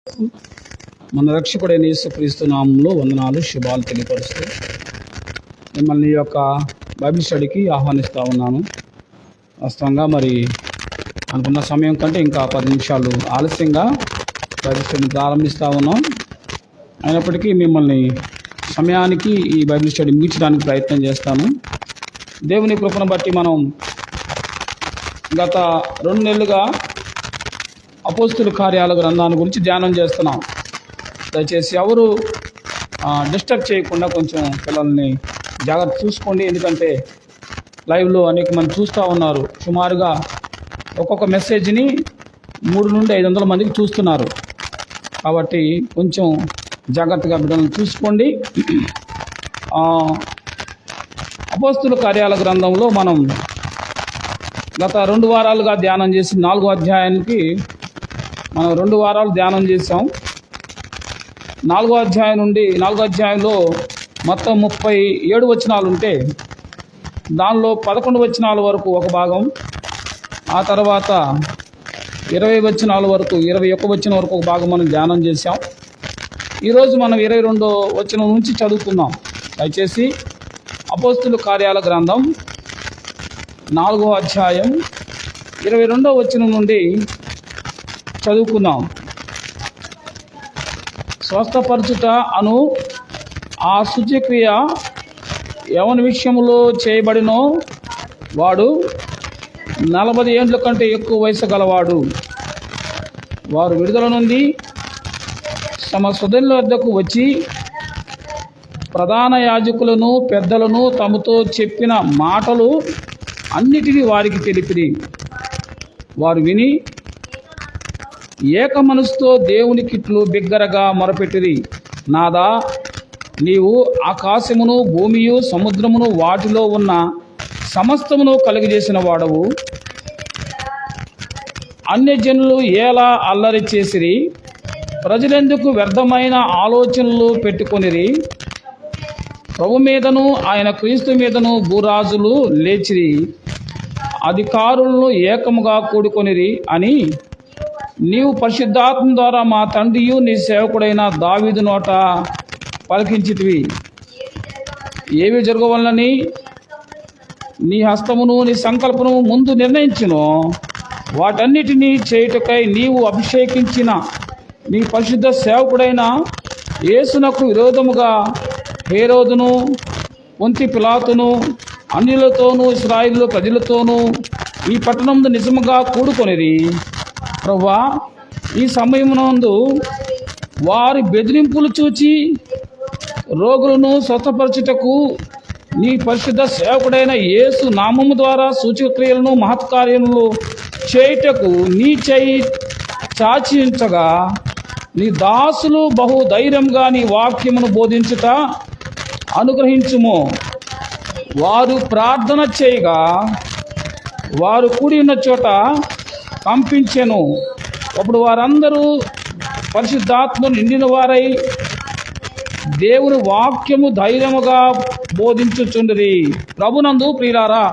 మన రక్షకుడైన యేసుక్రీస్తు నామంలో వందనాలు శుభాలు తెలియపరుస్తూ మిమ్మల్ని ఈ యొక్క బైబిల్ స్టడీకి ఆహ్వానిస్తూ ఉన్నాను. వాస్తవంగా మరి అనుకున్న సమయం కంటే ఇంకా 10 నిమిషాలు ఆలస్యంగా బైబిల్ స్టడీని ప్రారంభిస్తూ ఉన్నాం. అయినప్పటికీ మిమ్మల్ని సమయానికి ఈ బైబిల్ స్టడీ ముగించడానికి ప్రయత్నం చేస్తాను. దేవుని కృపను బట్టి మనం గత 2 నెలలుగా అపోస్తుల కార్యాల గ్రంథాన్ని గురించి ధ్యానం చేస్తున్నాం. దయచేసి ఎవరు డిస్టర్బ్ చేయకుండా కొంచెం పిల్లల్ని జాగ్రత్త చూసుకోండి. ఎందుకంటే లైవ్లో అనేక మంది చూస్తూ ఉన్నారు. సుమారుగా ఒక్కొక్క మెసేజ్ని 300 నుండి 500 మందికి చూస్తున్నారు. కాబట్టి కొంచెం జాగ్రత్తగా బిడ్డలను చూసుకోండి. అపోస్తుల కార్యాల గ్రంథంలో మనం గత 2 వారాలుగా ధ్యానం చేసి 4వ అధ్యాయానికి మనం 2 వారాలు ధ్యానం చేసాం. 4వ అధ్యాయం నుండి 4వ అధ్యాయంలో మొత్తం 37 వచనాలు ఉంటే దానిలో 11 వచనాల వరకు ఒక భాగం, ఆ తర్వాత 20 వచనాల వరకు 21 వచనం వరకు ఒక భాగం మనం ధ్యానం చేసాం. ఈరోజు మనం 22వ వచనం నుంచి చదువుకుందాం. దయచేసి అపోస్తుల కార్యాల గ్రంథం 4వ అధ్యాయం 22వ వచనం నుండి చదువుకుందాం. స్వస్థపరచుట అను ఆ సూచక్రియ ఎవని విషయంలో చేయబడినో వాడు 40 ఏండ్ల కంటే ఎక్కువ వయసు గలవాడు. వారు విడుదల నుండి తమ సోదరుల వద్దకు వచ్చి ప్రధాన యాజకులను పెద్దలను తమతో చెప్పిన మాటలు అన్నిటినీ వారికి తెలిపిరి. వారు విని ఏక మనసుతో దేవునికిట్లు బిగ్గరగా మొరపెట్టిరి. నాదా, నీవు ఆకాశమును భూమియు సముద్రమును వాటిలో ఉన్న సమస్తమును కలుగజేసిన వాడవు. అన్యజనులు ఎలా అల్లరి చేసిరి, ప్రజలెందుకు వ్యర్థమైన ఆలోచనలు పెట్టుకొనిరి. ప్రభు మీదను ఆయన క్రీస్తు మీదను భూరాజులు లేచిరి, అధికారులను ఏకముగా కూడుకొనిరి అని నీవు పరిశుద్ధాత్మ ద్వారా మా తండ్రియు నీ సేవకుడైన దావీదు నోట పలికించితివి. ఏవి జరగవలనని నీ హస్తమును నీ సంకల్పము ముందు నిర్ణయించును. వాటన్నిటినీ చేయుటకై నీవు అభిషేకించిన నీ పరిశుద్ధ సేవకుడైన యేసునకు విరోధముగా హేరోదును పొంతి పిలాతును అన్యులతోనూ ఇశ్రాయేలు ప్రజలతోనూ ఈ పట్టణంలో నిజముగా కూడుకొనిరి. ప్రభువా, ఈ సమయమునందు వారి బెదిరింపులు చూచి రోగులను స్వస్థపరచుటకు నీ పరిశుద్ధ సేవకుడైన యేసు నామము ద్వారా సూచక్రియలను మహత్కార్యములు చేయుటకు నీ చేయి చాచించగా నీ దాసులు బహు ధైర్యంగా నీ వాక్యమును బోధించుట అనుగ్రహించుము. వారు ప్రార్థన చేయగా వారు కూడి ఉన్న చోట కంపించెను. అప్పుడు వారందరూ పరిశుద్ధాత్మ నిండిన వారై దేవుని వాక్యము ధైర్యముగా బోధించుచుండిరి. ప్రభునందు ప్రియులారా,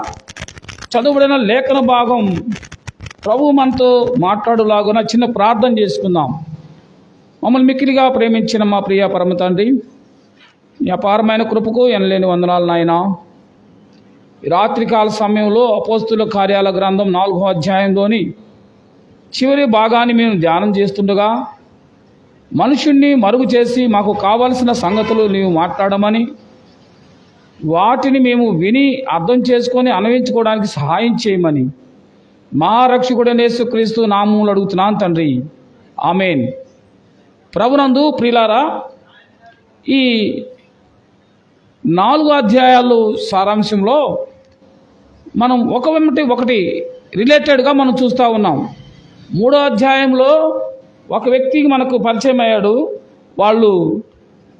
చదువుబడిన లేఖన భాగం ప్రభు మనతో మాట్లాడులాగున చిన్న ప్రార్థన చేసుకుందాం. మమ్మల్ని మిక్కిలిగా ప్రేమించిన మా ప్రియ పరమ తండ్రి, ఈ అపారమైన కృపకు ఎనలేని వందనాలు నాయన. ఈ రాత్రికాల సమయంలో అపోస్తుల కార్యాల గ్రంథం 4వ అధ్యాయంలోని చివరి భాగాన్ని మేము ధ్యానం చేస్తుండగా మనుషుణ్ణి మరుగు చేసి మాకు కావలసిన సంగతులు నీవు మాట్లాడమని, వాటిని మేము విని అర్థం చేసుకొని అన్వయించుకోవడానికి సహాయం చేయమని మా రక్షకుడైన యేసుక్రీస్తు నామములో అడుగుతున్నాను తండ్రి, ఆమేన్. ప్రభునందు ప్రియులారా, ఈ 4 అధ్యాయాలు సారాంశంలో మనం ఒకటి రిలేటెడ్గా మనం చూస్తూ ఉన్నాం. 3వ అధ్యాయంలో ఒక వ్యక్తికి మనకు పరిచయం అయ్యాడు. వాళ్ళు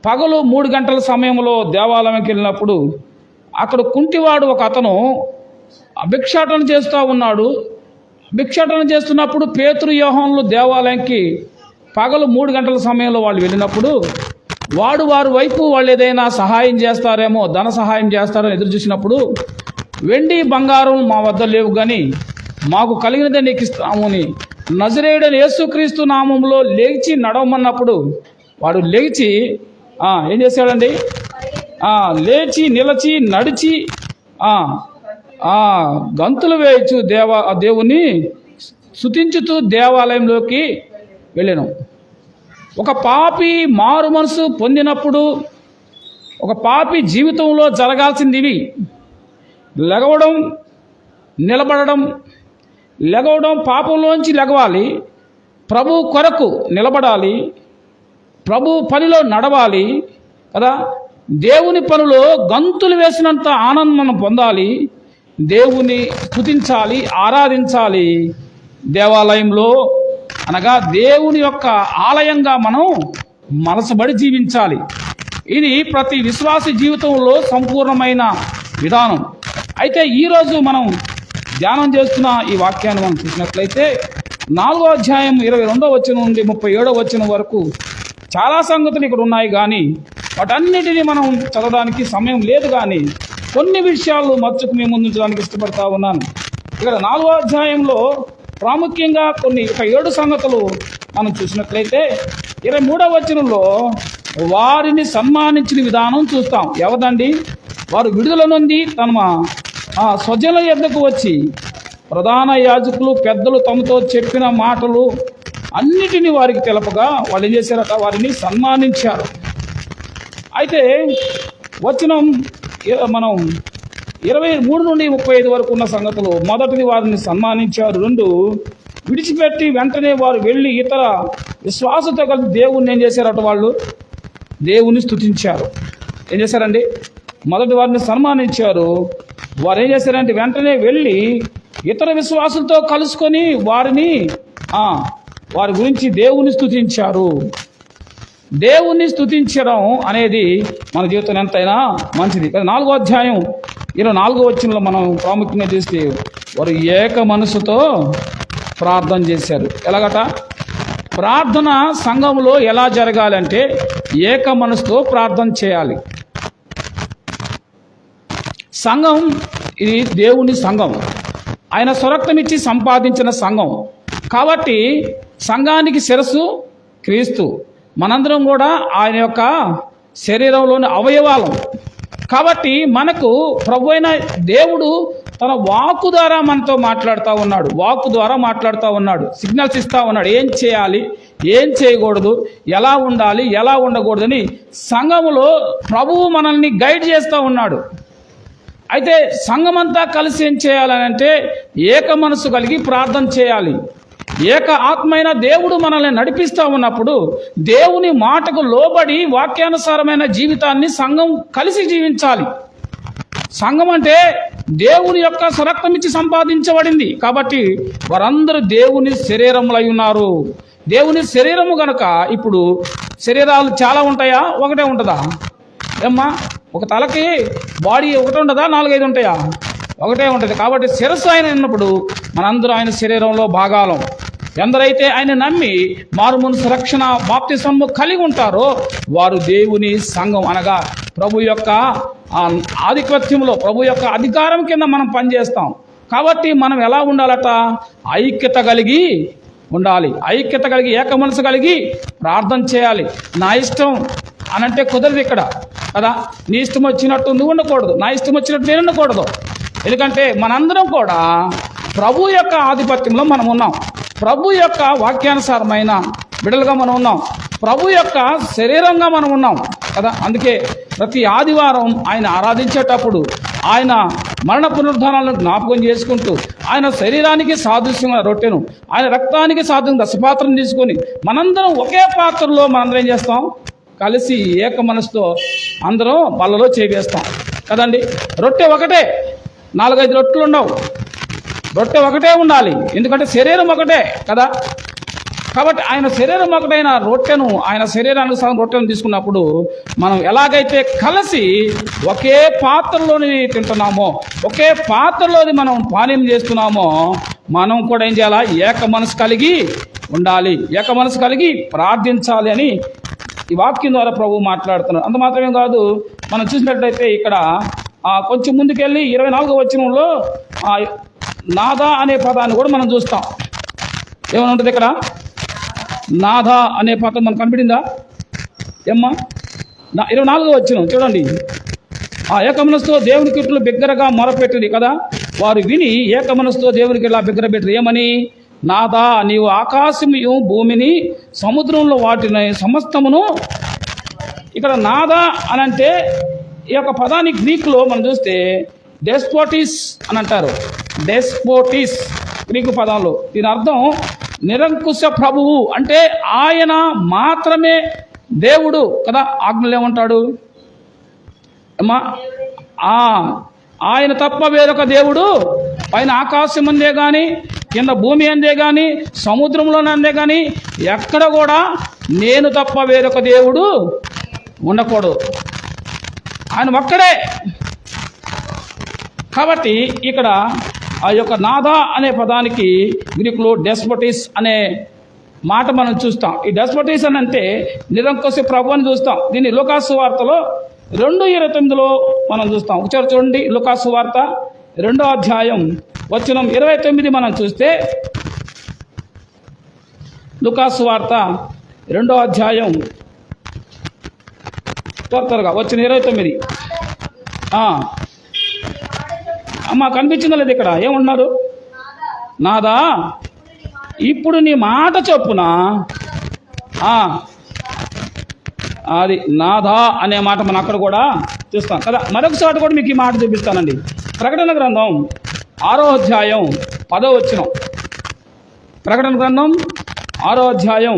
పగలు 3 గంటల సమయంలో దేవాలయంకి వెళ్ళినప్పుడు అక్కడ కుంటివాడు ఒక అతను భిక్షాటన చేస్తూ ఉన్నాడు. భిక్షాటన చేస్తున్నప్పుడు పేతురు యోహానులు దేవాలయంకి పగలు 3 గంటల సమయంలో వాళ్ళు వెళ్ళినప్పుడు వారి వైపు వాళ్ళు ఏదైనా సహాయం చేస్తారేమో, ధన సహాయం చేస్తారని ఎదురు చూసినప్పుడు, వెండి బంగారం మా వద్ద లేవు కానీ మాకు కలిగినదే నీకు ఇస్తాము అని నజరేయుడైన యేసుక్రీస్తు నామంలో లేచి నడవమన్నప్పుడు వాడు లేచి ఏం చేశాడండి? లేచి నిలచి నడిచి గంతులు వేయచ్చు దేవుని స్తుతించుతూ దేవాలయంలోకి వెళ్ళాను. ఒక పాపి మారు మనసు పొందినప్పుడు ఒక పాపి జీవితంలో జరగాల్సింది ఇవి: లెగవడం, నిలబడడం. లెగవడం, పాపంలోంచి లెగవాలి, ప్రభు కొరకు నిలబడాలి, ప్రభు పనిలో నడవాలి కదా. దేవుని పనిలో గంతులు వేసినంత ఆనందం మనం పొందాలి, దేవుని స్తుతించాలి, ఆరాధించాలి. దేవాలయంలో అనగా దేవుని యొక్క ఆలయంగా మనం మనసుబడి జీవించాలి. ఇది ప్రతి విశ్వాసి జీవితంలో సంపూర్ణమైన విధానం. అయితే ఈరోజు మనం ధ్యానం చేస్తున్న ఈ వాక్యాన్ని మనం చూసినట్లయితే 4వ అధ్యాయం 22వ వచనం నుండి 37వ వచనం వరకు చాలా సంగతులు ఇక్కడ ఉన్నాయి, కానీ వాటన్నిటినీ మనం చదవడానికి సమయం లేదు. కానీ కొన్ని విషయాలు మచ్చుకు మేము ముందుంచడానికి ఇష్టపడతా ఉన్నాను. ఇక్కడ 4వ అధ్యాయంలో ప్రాముఖ్యంగా కొన్ని 7 సంగతులు మనం చూసినట్లయితే 23వ వచనంలో వారిని సన్మానించిన విధానం చూస్తాం. ఎవరండి? వారు విడుదల నుండి తమ స్వజనుల యొద్దకు వచ్చి ప్రధాన యాజకులు పెద్దలు తమతో చెప్పిన మాటలు అన్నిటినీ వారికి తెలపగా వాళ్ళు ఏం చేశారట? వారిని సన్మానించారు. అయితే వచనం మనం 23 నుండి 35 వరకు ఉన్న సంగతులు. మొదటిది, వారిని సన్మానించారు. 2, విడిచిపెట్టి వెంటనే వారు వెళ్ళి ఇతర విశ్వాసంతో కలిసి దేవుణ్ణి ఏం చేశారట? వాళ్ళు దేవుని స్తుతించారు. ఏం చేశారండి? మొదటి వారిని సన్మానించారు. వారు ఏం చేశారంటే వెంటనే వెళ్ళి ఇతర విశ్వాసులతో కలుసుకొని వారి గురించి దేవుని స్తుతించారు. దేవుణ్ణి స్తుతించడం అనేది మన జీవితం ఎంతైనా మంచిది. 4వ అధ్యాయం 24వ వచనంలో మనం ప్రాముఖ్యంగా చూస్తే వారు ఏక మనసుతో ప్రార్థన చేశారు. ఎలాగట? ప్రార్థన సంఘంలో ఎలా జరగాలంటే ఏక మనసుతో ప్రార్థన చేయాలి. సంఘం ఇది దేవుని సంఘం, ఆయన స్వరక్తమిచ్చి సంపాదించిన సంఘం. కాబట్టి సంఘానికి శిరస్సు క్రీస్తు, మనందరం కూడా ఆయన యొక్క శరీరంలోని అవయవాలం. కాబట్టి మనకు ప్రభు అయిన దేవుడు తన వాక్కు ద్వారా మనతో మాట్లాడుతూ ఉన్నాడు. వాక్కు ద్వారా మాట్లాడుతూ ఉన్నాడు, సిగ్నల్స్ ఇస్తూ ఉన్నాడు. ఏం చేయాలి, ఏం చేయకూడదు, ఎలా ఉండాలి, ఎలా ఉండకూడదని సంఘములో ప్రభువు మనల్ని గైడ్ చేస్తూ ఉన్నాడు. అయితే సంఘమంతా కలిసి ఏం చేయాలనంటే ఏక మనసు కలిగి ప్రార్థన చేయాలి. ఏక ఆత్మైన దేవుడు మనల్ని నడిపిస్తూ ఉన్నప్పుడు దేవుని మాటకు లోబడి వాక్యానుసారమైన జీవితాన్ని సంఘం కలిసి జీవించాలి. సంఘం అంటే దేవుని యొక్క స్వరక్తమిచ్చి సంపాదించబడింది. కాబట్టి వారందరూ దేవుని శరీరములై ఉన్నారు. దేవుని శరీరము గనక ఇప్పుడు శరీరాలు చాలా ఉంటాయా? ఒకటే ఉంటుందా? ఏమ్మా, ఒక తలకి బాడీ ఒకటే ఉంటుందా? 4-5 ఉంటాయా? ఒకటే ఉంటుంది. కాబట్టి శిరస్సు ఆయన ఉన్నప్పుడు మనందరూ ఆయన శరీరంలో భాగాలం. ఎందరైతే ఆయన నమ్మి మారుమనసు రక్షణ బాప్తిస్మము కలిగి ఉంటారో వారు దేవుని సంఘం, అనగా ప్రభు యొక్క ఆధిపత్యంలో, ప్రభు యొక్క అధికారం కింద మనం పనిచేస్తాం. కాబట్టి మనం ఎలా ఉండాలట? ఐక్యత కలిగి ఉండాలి. ఐక్యత కలిగి ఏక మనసు కలిగి ప్రార్థన చేయాలి. నా ఇష్టం అనంటే కుదరదు ఇక్కడ కదా. నీ ఇష్టం వచ్చినట్టు నువ్వు ఉండకూడదు, నా ఇష్టం వచ్చినట్టు నేను ఉండకూడదు. ఎందుకంటే మనందరం కూడా ప్రభు యొక్క ఆధిపత్యంలో మనం ఉన్నాం. ప్రభు యొక్క వాక్యానుసారమైన బిడ్డలుగా మనం ఉన్నాం. ప్రభు యొక్క శరీరంగా మనం ఉన్నాం కదా. అందుకే ప్రతి ఆదివారం ఆయన ఆరాధించేటప్పుడు ఆయన మరణ పునరుద్ధానాలను జ్ఞాపకం చేసుకుంటూ ఆయన శరీరానికి సాదృశ్యంగా రొట్టెను, ఆయన రక్తానికి సాదృశ్యంగా దశపాత్రను తీసుకొని మనందరం ఒకే పాత్రలో మనందరం ఏం చేస్తాం? కలిసి ఏక మనసుతో అందరం బల్లలో చేవేస్తాం కదండి. రొట్టె ఒకటే, 4-5 రొట్టెలు ఉండవు. రొట్టె ఒకటే ఉండాలి, ఎందుకంటే శరీరం ఒకటే కదా. కాబట్టి ఆయన శరీరం ఒకటైన రొట్టెను, ఆయన శరీరానుసారం రొట్టెను తీసుకున్నప్పుడు మనం ఎలాగైతే కలిసి ఒకే పాత్రలోని తింటున్నామో, ఒకే పాత్రలోని మనం పానీయం చేస్తున్నామో, మనం కూడా ఏం చేయాలా? ఏక మనసు కలిగి ఉండాలి, ఏక మనసు కలిగి ప్రార్థించాలి అని ఈ వాక్యం ద్వారా ప్రభు మాట్లాడుతున్నారు. అంత మాత్రమే కాదు, మనం చూసినట్లయితే ఇక్కడ కొంచెం ముందుకెళ్ళి 24వ వచనంలో నాదా అనే పదాన్ని కూడా మనం చూస్తాం. ఏమని ఉంటుంది ఇక్కడ? నాథ అనే పదం మనకు కనిపించిందా ఏమ్మా? 24వ వచనం చూడండి. ఆ ఏకమనస్సుతో దేవుని కీర్తులు బిగ్గరగా మొరపెట్టింది కదా, వారు విని ఏకమనస్సుతో దేవునికి ఇలా బిగ్గర పెట్టారు. ఏమని? నాథా, నీవు ఆకాశము భూమిని సముద్రంలో వాటిని సమస్తమును. ఇక్కడ నాథా అని అంటే ఈ యొక్క పదాన్ని గ్రీకులో మనం చూస్తే డెస్పోటిస్ అని అంటారు. డెస్పోటిస్ గ్రీకు పదంలో దీని అర్థం నిరంకుశ ప్రభువు, అంటే ఆయన మాత్రమే దేవుడు కదా. ఆజ్ఞలు ఏమంటాడు అమ్మా? ఆయన తప్ప వేరొక దేవుడు పైన ఆకాశం అందే కానీ, కింద భూమి అందే కానీ, సముద్రంలోనే అందే కానీ ఎక్కడ కూడా నేను తప్ప వేరొక దేవుడు ఉండకూడదు. ఆయన ఒక్కడే. కాబట్టి ఇక్కడ ఆ యొక్క నాథా అనే పదానికి గ్రీకులో డెస్పోటిస్ అనే మాట మనం చూస్తాం. ఈ డెస్పోటిస్ అని అంటే నిరంకుశ ప్రభు అని చూస్తాం. దీన్ని లూకాసు వార్తలో 2:29 మనం చూస్తాం. ఒకసారి చూడండి, లూకాసు వార్త 2వ అధ్యాయం వచనం 29 మనం చూస్తే, లూకాసు వార్త 2వ అధ్యాయం త్వరగా వచ్చిన 29. అమ్మ కనిపించిందా లేదు? ఇక్కడ ఏమన్నారు? నాదా, ఇప్పుడు నీ మాట చొప్పున. అది నాదా అనే మాట మనం అక్కడ కూడా చూస్తాం కదా. మరొకసారి కూడా మీకు ఈ మాట చూపిస్తానండి. ప్రకటన గ్రంథం 6వ అధ్యాయం 10వ వచనం. ప్రకటన గ్రంథం 6వ అధ్యాయం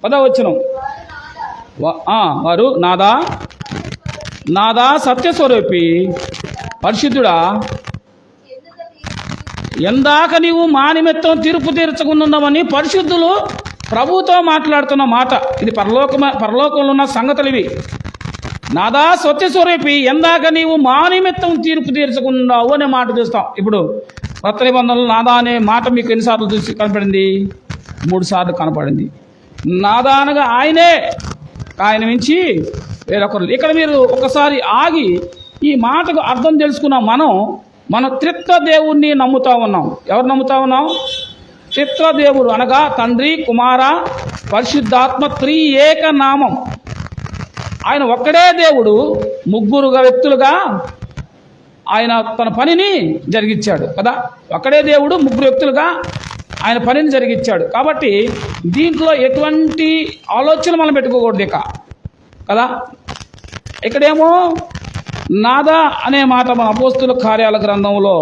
10వ వచనం. వారు నాదా, నాదా సత్యస్వరూపి పరిశుద్ధుడా, ఎందాక నీవు మా నిమిత్తం తీర్పు తీర్చకున్నావని పరిశుద్ధులు ప్రభుతో మాట్లాడుతున్న మాట. ఇది పరలోకంలో ఉన్న సంగతులు ఇవి. నాదా సత్యస్వరూపి, ఎందాక నీవు మా నిమిత్తం తీర్పు తీర్చకున్నావు అనే మాట చూస్తాం. ఇప్పుడు కొత్త నిబంధనలు నాదా అనే మాట మీకు ఎన్నిసార్లు చూసి కనపడింది? 3 సార్లు కనపడింది. నాదా అనగా ఆయనే, ఆయన నుంచి వేరొకరు. ఇక్కడ మీరు ఒకసారి ఆగి ఈ మాటకు అర్థం తెలుసుకున్నాం. మన త్రిత్వ దేవుణ్ణి నమ్ముతా ఉన్నాం. ఎవరు నమ్ముతా ఉన్నాం? త్రిత్వ దేవుడు అనగా తండ్రి, కుమార, పరిశుద్ధాత్మ, త్రియేక నామం. ఆయన ఒక్కడే దేవుడు, ముగ్గురుగా వ్యక్తులుగా ఆయన తన పనిని జరిగించాడు కదా. ఒక్కడే దేవుడు, ముగ్గురు వ్యక్తులుగా ఆయన పనిని జరిగించాడు. కాబట్టి దీంట్లో ఎటువంటి ఆలోచన మనం పెట్టుకోకూడదు ఇక కదా. ఇక్కడేమో నాదా అనే మాట మన అపోస్తుల కార్యాల గ్రంథంలో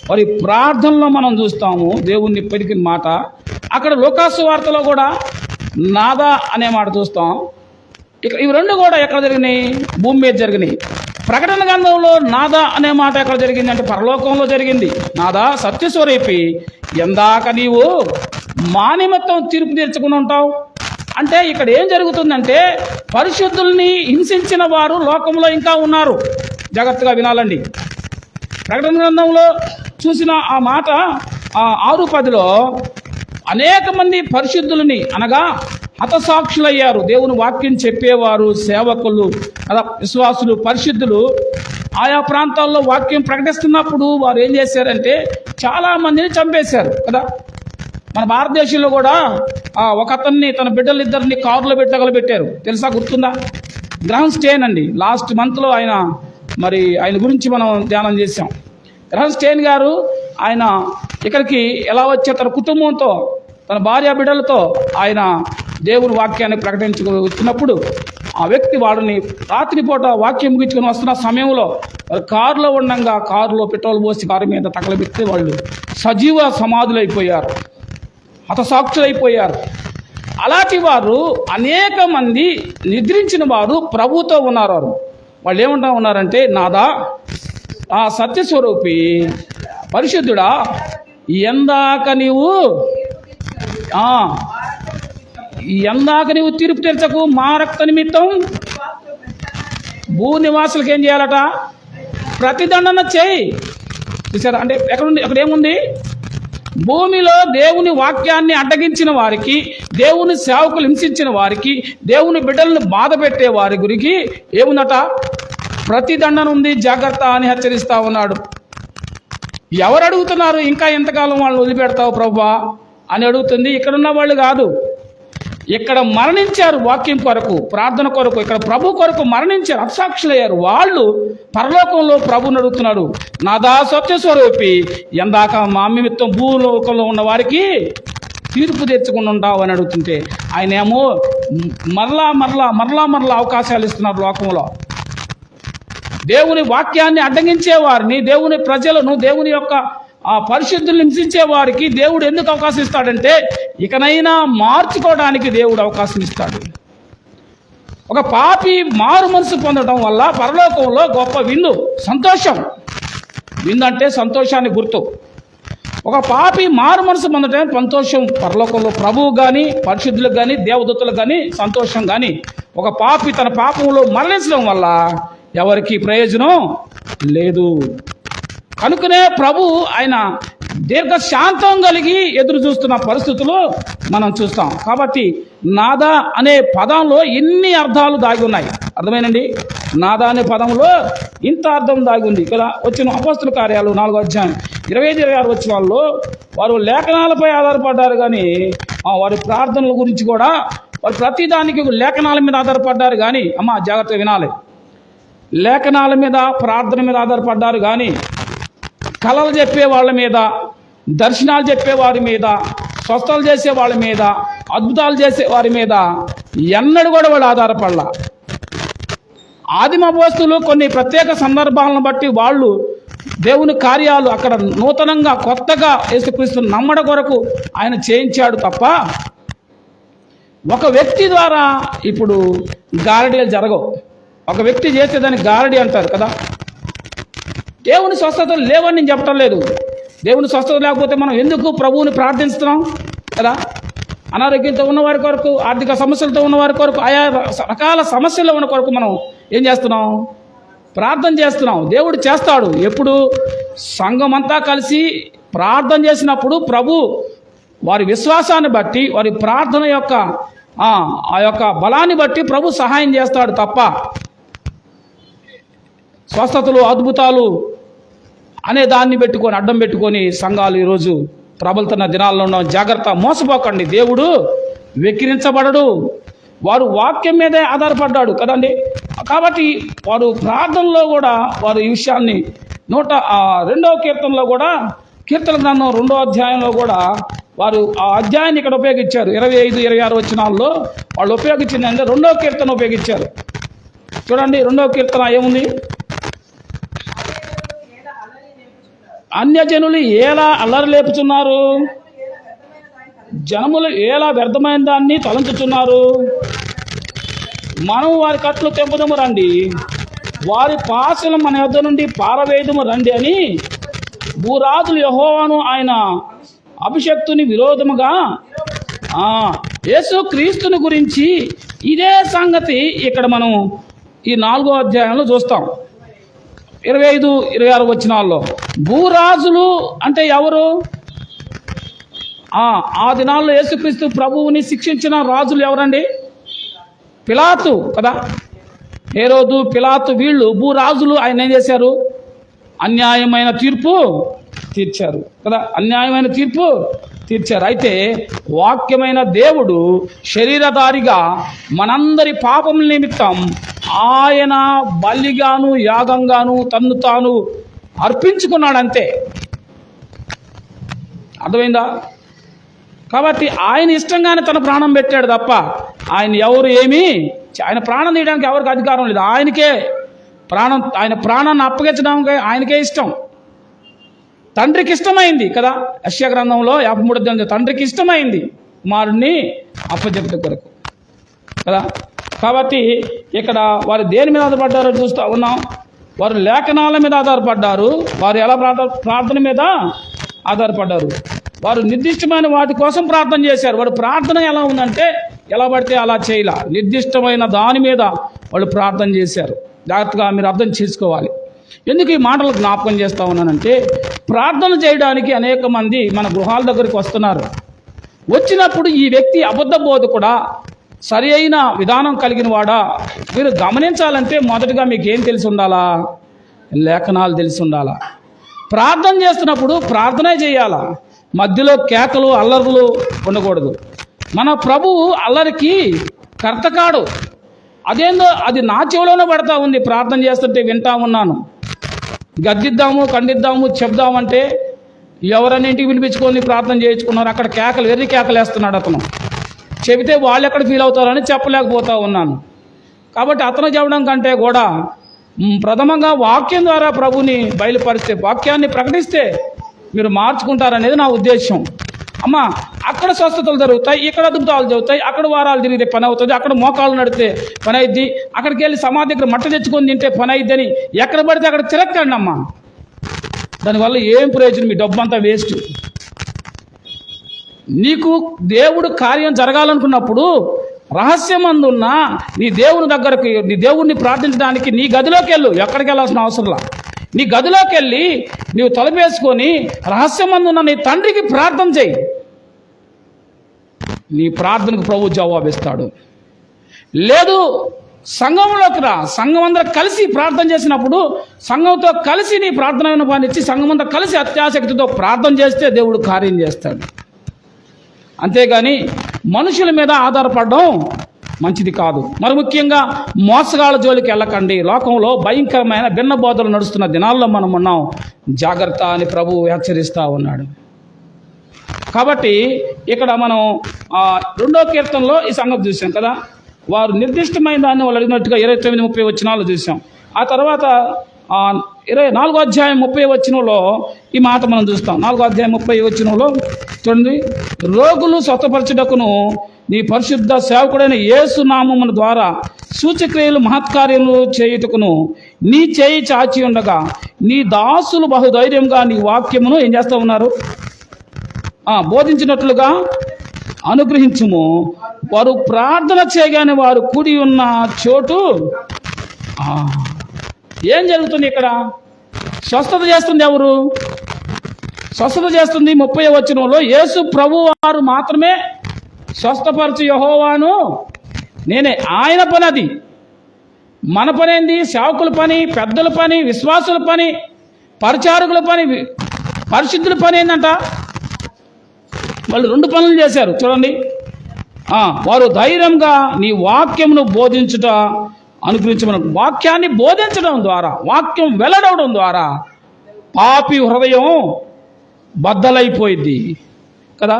మరి ప్రార్థనలో మనం చూస్తాము, దేవుణ్ణి పలికిన మాట. అక్కడ లూకాసు వార్తలో కూడా నాదా అనే మాట చూస్తాం. ఇక ఇవి రెండు కూడా ఎక్కడ జరిగినాయి? భూమి మీద జరిగినాయి. ప్రకటన గ్రంథంలో నాదా అనే మాట ఎక్కడ జరిగింది అంటే పరలోకంలో జరిగింది. నాదా సత్యస్వరూపి, ఎందాక నీవు మా నిమిత్తం తీర్పు తీర్చుకుని ఉంటావు. అంటే ఇక్కడ ఏం జరుగుతుందంటే పరిశుద్ధుల్ని హింసించిన వారు లోకంలో ఇంకా ఉన్నారు. జాగ్రత్తగా వినాలండి. ప్రకటన గ్రంథంలో చూసిన ఆ మాట 6:10లో అనేక మంది పరిశుద్ధులని అనగా హతసాక్షులయ్యారు. దేవుని వాక్యం చెప్పేవారు, సేవకులు, విశ్వాసులు, పరిశుద్ధులు ఆయా ప్రాంతాల్లో వాక్యం ప్రకటిస్తున్నప్పుడు వారు ఏం చేశారంటే చాలా మందిని చంపేశారు కదా. మన భారతదేశంలో కూడా ఒక అతన్ని తన బిడ్డలిద్దరిని కారులో పెట్టి తగలబెట్టారు. తెలుసా? గుర్తుందా? గ్రహం స్టెయిన్ అండి. లాస్ట్ మంత్లో ఆయన గురించి మనం ధ్యానం చేశాం. గ్రహం స్టెయిన్ గారు ఆయన ఇక్కడికి ఎలా వచ్చారు? తన కుటుంబంతో, తన భార్య బిడ్డలతో ఆయన దేవుని వాక్యాన్ని ప్రకటించుకున్నప్పుడు ఆ వ్యక్తి వాడిని రాత్రిపూట వాక్యం ముగించుకొని వస్తున్న సమయంలో కారులో ఉండగా కారులో పెట్రోల్ పోసి కారు మీద తగలబెట్టి వాళ్ళు సజీవ సమాధులైపోయారు, హతసాక్షులైపోయారు. అలాంటి వారు అనేక మంది నిద్రించిన వారు ప్రభుతో ఉన్నారు. వాళ్ళు ఏమంటా ఉన్నారంటే నాదా ఆ సత్యస్వరూపి పరిశుద్ధుడా, ఎందాక నీవు తీర్పు తీర్చకు మా రక్త నిమిత్తం భూనివాసులకు ఏం చేయాలట? ప్రతిదండన చేయి. చూసారా? అంటే అక్కడ ఏముంది? భూమిలో దేవుని వాక్యాన్ని అడ్డగించిన వారికి, దేవుని సేవకులు హింసించిన వారికి, దేవుని బిడ్డలను బాధ పెట్టే వారి గురికి ఏముందట? ప్రతిదండన ఉంది, జాగ్రత్త అని హెచ్చరిస్తా ఉన్నాడు. ఎవరు అడుగుతున్నారు? ఇంకా ఎంతకాలం వాళ్ళని వదిలిపెడతావు ప్రభువా అని అడుగుతుంది. ఇక్కడ ఉన్న వాళ్ళు కాదు, ఇక్కడ మరణించారు వాక్యం కొరకు, ప్రార్థన కొరకు, ఇక్కడ ప్రభు కొరకు మరణించారు, అసాక్షులయ్యారు. వాళ్ళు పరలోకంలో ప్రభుని అడుగుతున్నాడు, నాదా సత్యస్వరూపి, ఎందాక మా నిమిత్తం భూలోకంలో ఉన్న వారికి తీర్పు తెచ్చుకుని ఉంటావు అని అడుగుతుంటే ఆయన ఏమో మరలా మరలా మరలా మరలా అవకాశాలు ఇస్తున్నారు లోకంలో. దేవుని వాక్యాన్ని అడ్డగించేవారిని, దేవుని ప్రజలను, దేవుని యొక్క పరిశుద్ధులను హింసించే వారికి దేవుడు ఎందుకు అవకాశం ఇస్తాడంటే ఇకనైనా మార్చుకోవడానికి దేవుడు అవకాశం ఇస్తాడు. ఒక పాపి మారు మనసు పొందడం వల్ల పరలోకంలో గొప్ప విందు, సంతోషం. విందు అంటే సంతోషాన్ని గుర్తు. ఒక పాపి మారు మనసు పొందడం సంతోషం. పరలోకంలో ప్రభువు కానీ, పరిశుద్ధులకు కానీ, దేవదూతలకు కానీ సంతోషం. కానీ ఒక పాపి తన పాపంలో మరణించడం వల్ల ఎవరికి ప్రయోజనం లేదు. కనుకనే ప్రభు ఆయన దీర్ఘశాంతం కలిగి ఎదురు చూస్తున్న పరిస్థితులు మనం చూస్తాం. కాబట్టి నాదా అనే పదంలో ఎన్ని అర్థాలు దాగి ఉన్నాయి, అర్థమేనండి. నాదా అనే పదంలో ఇంత అర్థం దాగి ఉంది కదా. వచ్చిన అపోస్తుల కార్యాలు 4వ అధ్యాయం 25-26 వచ్చిన వాళ్ళు వారు లేఖనాలపై ఆధారపడ్డారు, కానీ వారి ప్రార్థనల గురించి కూడా వారు ప్రతిదానికి లేఖనాల మీద ఆధారపడ్డారు. కానీ అమ్మ జాగ్రత్తగా వినాలి, లేఖనాల మీద ప్రార్థన మీద ఆధారపడ్డారు. కానీ కళలు చెప్పే వాళ్ళ మీద, దర్శనాలు చెప్పే వారి మీద, స్వస్థలు చేసే వాళ్ళ మీద, అద్భుతాలు చేసే వారి మీద ఎన్నడూ కూడా వాళ్ళు ఆధారపడలా. ఆదిమ అపోస్తలులు కొన్ని ప్రత్యేక సందర్భాలను బట్టి వాళ్ళు దేవుని కార్యాలు అక్కడ నూతనంగా కొత్తగా యేసుక్రీస్తును నమ్మడం కొరకు ఆయన చేయించాడు తప్ప ఒక వ్యక్తి ద్వారా ఇప్పుడు గారడీలు జరగవు. ఒక వ్యక్తి చేస్తే దాన్ని గారడీ అంటారు కదా. దేవుని స్వస్థతలు లేవని నేను చెప్పటం లేదు. దేవుని స్వస్థత లేకపోతే మనం ఎందుకు ప్రభువుని ప్రార్థిస్తున్నాం కదా. అనారోగ్యంతో ఉన్నవారి కొరకు, ఆర్థిక సమస్యలతో ఉన్నవారి కొరకు, ఆయా రకాల సమస్యలు ఉన్న కొరకు మనం ఏం చేస్తున్నాం? ప్రార్థన చేస్తున్నాం. దేవుడు చేస్తాడు. ఎప్పుడు? సంఘం అంతా కలిసి ప్రార్థన చేసినప్పుడు ప్రభు వారి విశ్వాసాన్ని బట్టి, వారి ప్రార్థన యొక్క ఆ యొక్క బలాన్ని బట్టి ప్రభు సహాయం చేస్తాడు తప్ప స్వస్థతలు, అద్భుతాలు అనే దాన్ని పెట్టుకొని, అడ్డం పెట్టుకొని సంఘాలు ఈరోజు ప్రబలుతున్న దినాల్లో ఉన్న జాగ్రత్త. మోసపోకండి. దేవుడు వెక్కిరించబడడు. వారు వాక్యం మీదే ఆధారపడ్డాడు కదండి. కాబట్టి వారు ప్రార్థనలో కూడా వారు ఈ విషయాన్ని 102వ కీర్తనలో కూడా, కీర్తన గ్రంథం 2వ అధ్యాయంలో కూడా వారు ఆ అధ్యాయాన్ని ఇక్కడ ఉపయోగించారు. 25-26 వచనాల్లో వాళ్ళు ఉపయోగించింది అంటే 2వ కీర్తన ఉపయోగించారు. చూడండి 2వ కీర్తన ఏముంది? అన్యజనులు ఎలా అల్లరి లేపుతున్నారు, జనములు ఎలా వ్యర్థమైన దాన్ని తలంచుతున్నారు. మనం వారి కట్లు తెంపుదము రండి, వారి పాసలు మన యొద్ద నుండి పారవేయదము రండి అని భూరాజులు యెహోవాను ఆయన అభిషక్తుని విరోధముగా యేసు క్రీస్తుని గురించి ఇదే సంగతి ఇక్కడ మనం ఈ 4వ అధ్యాయంలో చూస్తాం. 25-26 వచనాల్లో భూరాజులు అంటే ఎవరు? ఆ దినాల్లో యేసుక్రీస్తు ప్రభువుని శిక్షించిన రాజులు ఎవరండి? పిలాతు కదా. హేరోదు, పిలాతు, వీళ్ళు భూరాజులు. ఆయన ఏం చేశారు? అన్యాయమైన తీర్పు తీర్చారు కదా. అన్యాయమైన తీర్పు తీర్చారు. అయితే వాక్యమైన దేవుడు శరీరధారిగా మనందరి పాపం నిమిత్తం ఆయన బలిగాను యాగంగాను తన్ను తాను అర్పించుకున్నాడంతే. అర్థమైందా? కాబట్టి ఆయన ఇష్టంగానే తన ప్రాణం పెట్టాడు తప్ప ఆయన ఎవరు ఆయన ప్రాణం తీయడానికి ఎవరికి అధికారం లేదు. ఆయనకే ప్రాణం, ఆయన ప్రాణాన్ని అప్పగించడానికి ఆయనకే ఇష్టం. తండ్రికి ఇష్టమైంది కదా. యెషయా గ్రంథంలో 53 తండ్రికి ఇష్టమైంది కుమారుణ్ణి అప్పజెప్పడం కొరకు కదా. కాబట్టి ఇక్కడ వారు దేని మీద ఆధారపడ్డారో చూస్తూ ఉన్నాం. వారు లేఖనాల మీద ఆధారపడ్డారు. వారు ఎలా ప్రార్థన మీద ఆధారపడ్డారు. వారు నిర్దిష్టమైన వాటి కోసం ప్రార్థన చేశారు. వాడు ప్రార్థన ఎలా ఉందంటే ఎలా పడితే అలా చేయాల, నిర్దిష్టమైన దాని మీద వాళ్ళు ప్రార్థన చేశారు. జాగ్రత్తగా మీరు అర్థం చేసుకోవాలి. ఎందుకు ఈ మాటలు జ్ఞాపకం చేస్తూ ఉన్నానంటే ప్రార్థన చేయడానికి అనేక మంది మన గృహాల దగ్గరికి వస్తున్నారు. వచ్చినప్పుడు ఈ వ్యక్తి అబద్ధ బోధకుడా, సరి అయిన విధానం కలిగిన వాడా? మీరు గమనించాలంటే మొదటగా మీకు ఏం తెలిసి ఉండాలా? లేఖనాలు తెలిసి ఉండాలా. ప్రార్థన చేస్తున్నప్పుడు ప్రార్థనే చేయాలా. మధ్యలో కేకలు అల్లర్లు ఉండకూడదు. మన ప్రభువు అల్లరికి కర్తకాడు. అదేందో అది నా చెవిలోనే పడతా ఉంది. ప్రార్థన చేస్తుంటే వింటా ఉన్నాను. గద్దిద్దాము, ఖండిద్దాము, చెప్దామంటే ఎవరన్నా ఇంటికి పిలిపించుకొని ప్రార్థన చేయించుకున్నారు. అక్కడ కేకలు, వెర్రి కేకలు వేస్తున్నాడు అతను. చెబితే వాళ్ళు ఎక్కడ ఫీల్ అవుతారని చెప్పలేకపోతా ఉన్నాను. కాబట్టి అతను చెప్పడం కంటే కూడా ప్రథమంగా వాక్యం ద్వారా ప్రభుని బయలుపరిస్తే, వాక్యాన్ని ప్రకటిస్తే మీరు మార్చుకుంటారనేది నా ఉద్దేశం. అమ్మ, అక్కడ స్వస్థతలు జరుగుతాయి, ఇక్కడ అద్భుతాలు జరుగుతాయి, అక్కడ వారాలు తిరిగితే పని అవుతుంది, అక్కడ మోకాలు నడితే పని అయిద్ది, అక్కడికి వెళ్ళి సమాధి దగ్గర మట్ట తెచ్చుకొని తింటే పని అయిద్ది అని ఎక్కడ పడితే అక్కడ తిరక్కండి అమ్మ. దానివల్ల ఏం ప్రయోజనం? మీ డబ్బు అంతా వేస్ట్. నీకు దేవుడు కార్యం జరగాలనుకున్నప్పుడు రహస్యమందున్న నీ దేవుని దగ్గరకు, నీ దేవుణ్ణి ప్రార్థించడానికి నీ గదిలోకి వెళ్ళు. ఎక్కడికి వెళ్ళాల్సిన అవసరంలా. నీ గదిలోకి వెళ్ళి నీవు తలుపేసుకొని రహస్యమందున్న నీ తండ్రికి ప్రార్థన చేయి. నీ ప్రార్థనకు ప్రభు జవాబిస్తాడు. లేదు, సంఘంలోకి రా. సంఘం అందరూ కలిసి ప్రార్థన చేసినప్పుడు సంఘంతో కలిసి నీ ప్రార్థన విన్నపాన్ని ఇచ్చి సంఘం అంతా కలిసి అత్యాసక్తితో ప్రార్థన చేస్తే దేవుడు కార్యం చేస్తాడు. అంతేగాని మనుషుల మీద ఆధారపడడం మంచిది కాదు. మరి ముఖ్యంగా మోసగాళ్ళ జోలికి వెళ్ళకండి. లోకంలో భయంకరమైన భిన్న బోధలు నడుస్తున్న దినాల్లో మనం ఉన్నాం. జాగ్రత్త అని ప్రభువు హెచ్చరిస్తూ ఉన్నాడు. కాబట్టి ఇక్కడ మనం 2వ కీర్తనలో ఈ సంగతి చూసాం కదా. వారు నిర్దిష్టమైన దాన్ని వాళ్ళు అడిగినట్టుగా 29-30 వచనాలు చూసాం. ఆ తర్వాత 24వ అధ్యాయం 30వ వచనంలో ఈ మాట మనం చూస్తాం. 4వ అధ్యాయం 30వ వచనంలో చూడండి. రోగులు స్వస్థపరచుటకును నీ పరిశుద్ధ సేవకుడైన యేసు నామమున ద్వారా సూచక్రియలు మహత్కార్యములు చేయుటకును నీ చేయి చాచి ఉండగా నీ దాసులు బహుధైర్యంగా నీ వాక్యమును ఏం చేస్తూ ఉన్నారు? బోధించినట్లుగా అనుగ్రహించుము. వారు ప్రార్థన చేయగానే వారు కూడి ఉన్న చోటు ఏం జరుగుతుంది? ఇక్కడ స్వస్థత చేస్తుంది ఎవరు? స్వస్థత చేస్తుంది 30వ వచనంలో యేసు ప్రభు వారు మాత్రమే స్వస్థపరచు యెహోవాను నేనే. ఆయన పని అది. మన పని ఏంది? సేవకుల పని, పెద్దల పని, విశ్వాసుల పని, పరిచారకుల పని, పరిశుద్ధుల పని ఏంటంట? వాళ్ళు 2 పనులు చేశారు చూడండి. వారు ధైర్యంగా నీ వాక్యమును బోధించుట అనుగ్రహించమని. వాక్యాన్ని బోధించడం ద్వారా, వాక్యం వెల్లడవడం ద్వారా పాపి హృదయం బద్దలైపోయింది కదా.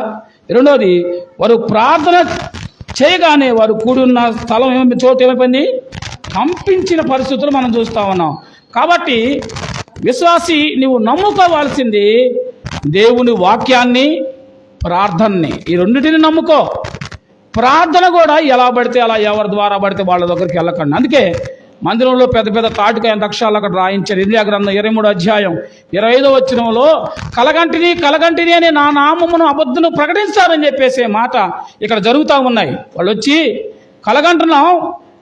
2వది, వారు ప్రార్థన చేయగానే వారు కూడి ఉన్న స్థలం చోటు ఏమైపోయింది? కంపించిన పరిస్థితులు మనం చూస్తూ ఉన్నాం. కాబట్టి విశ్వాసి నువ్వు నమ్ముకోవాల్సింది దేవుని వాక్యాన్ని, ప్రార్థనని. ఈ రెండింటిని నమ్ముకో. ప్రార్థన కూడా ఎలా పడితే అలా, ఎవరి ద్వారా పడితే వాళ్ళ దగ్గరికి వెళ్ళకండి. అందుకే మందిరంలో పెద్ద పెద్ద తాటికాయ అక్షరాలు అక్కడ రాయించారు. ఇర్మియా గ్రంథం 23వ అధ్యాయం 25వ వచనంలో కలగంటిని అని నా నామమును అబద్ధను ప్రకటిస్తారని చెప్పేసే మాట ఇక్కడ జరుగుతూ ఉన్నాయి. వాళ్ళు వచ్చి కలగంటున్నాం,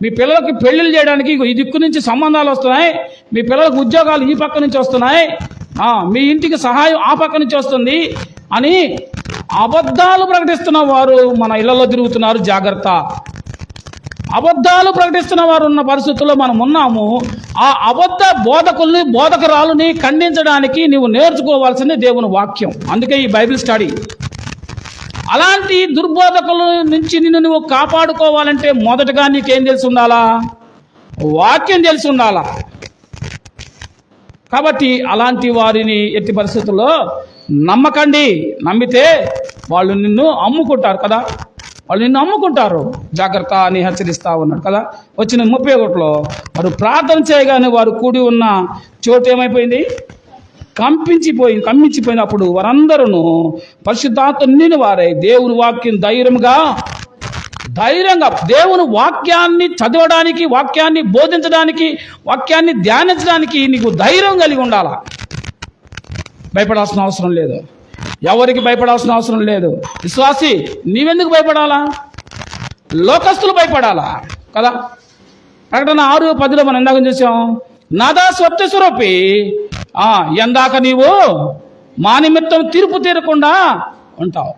మీ పిల్లలకి పెళ్లిళ్ళు చేయడానికి ఈ దిక్కు నుంచి సంబంధాలు వస్తున్నాయి, మీ పిల్లలకు ఉద్యోగాలు ఈ పక్క నుంచి వస్తున్నాయి, మీ ఇంటికి సహాయం ఆ పక్క నుంచి వస్తుంది అని అబద్ధాలు ప్రకటిస్తున్న వారు మన ఇళ్లలో తిరుగుతున్నారు. జాగ్రత్త. అబద్ధాలు ప్రకటిస్తున్న వారు ఉన్న పరిస్థితుల్లో మనం ఉన్నాము. ఆ అబద్ధ బోధకుల్ని, బోధకురాలుని ఖండించడానికి నీవు నేర్చుకోవాల్సింది దేవుని వాక్యం. అందుకే ఈ బైబిల్ స్టడీ. అలాంటి దుర్బోధకుల నుంచి నిన్ను నువ్వు కాపాడుకోవాలంటే మొదటగా నీకేం తెలిసి ఉండాలా? వాక్యం తెలిసి ఉండాలా. కాబట్టి అలాంటి వారిని ఎట్టి పరిస్థితుల్లో నమ్మకండి. నమ్మితే వాళ్ళు నిన్ను అమ్ముకుంటారు కదా. వాళ్ళు నిన్ను అమ్ముకుంటారు. జాగ్రత్త అని హెచ్చరిస్తా ఉన్నాడు కదా. వచ్చిన 31లో వారు ప్రార్థన చేయగానే వారు కూడి ఉన్న చోటు ఏమైపోయింది? కంపించిపోయినప్పుడు వారందరూ పరిశుద్ధాత్మ నిండిన వారై దేవుని వాక్యం ధైర్యంగా దేవుని వాక్యాన్ని చదవడానికి, వాక్యాన్ని బోధించడానికి, వాక్యాన్ని ధ్యానించడానికి నీకు ధైర్యం కలిగి ఉండాలా. భయపడాల్సిన అవసరం లేదు. ఎవరికి భయపడాల్సిన అవసరం లేదు. విశ్వాసి నీవెందుకు భయపడాలా? లోకస్తులు భయపడాలా కదా. ప్రకటన 6:10లో మనం ఎందాక చూసాం. నాదా స్వప్నస్వరూపి, ఎందాక నీవు మా నిమిత్తం తీర్పు తీరకుండా ఉంటావు.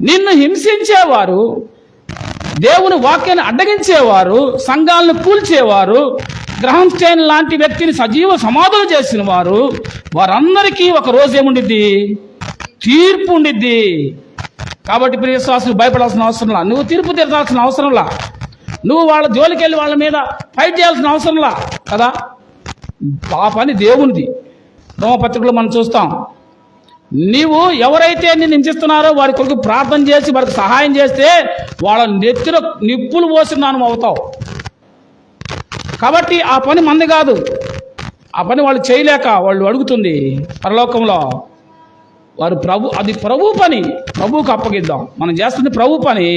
నిన్ను హింసించేవారు, దేవుని వాక్యాన్ని అడ్డగించేవారు, సంఘాలను కూల్చేవారు, గ్రహం స్టైన్ లాంటి వ్యక్తిని సజీవ సమాధులు చేసిన వారందరికీ ఒక రోజు ఏముండిద్ది? తీర్పు ఉండిద్ది. కాబట్టి ప్రియ విశ్వాసులు భయపడాల్సిన అవసరంలా, నువ్వు తీర్పు తీర్చాల్సిన అవసరంలా, నువ్వు వాళ్ళ జోలికి వెళ్ళి వాళ్ళ మీద ఫైట్ చేయాల్సిన అవసరంలా కదా. ఆ పని దేవునిది. రోమపత్రికలో మనం చూస్తాం, నీవు ఎవరైతే నిన్ను హింసిస్తున్నారో వారి కొరకు ప్రార్థన చేసి వారికి సహాయం చేస్తే వాళ్ళ నెత్తిలో నిప్పులు పోసినాను అవుతావు. కాబట్టి ఆ పని మంది కాదు, ఆ పని వాళ్ళు చేయలేక వాళ్ళు అడుగుతుంది పరలోకంలో. వారు అది ప్రభు పని, ప్రభువుకు అప్పగిద్దాం. మనం చేస్తుంది ప్రభు పని,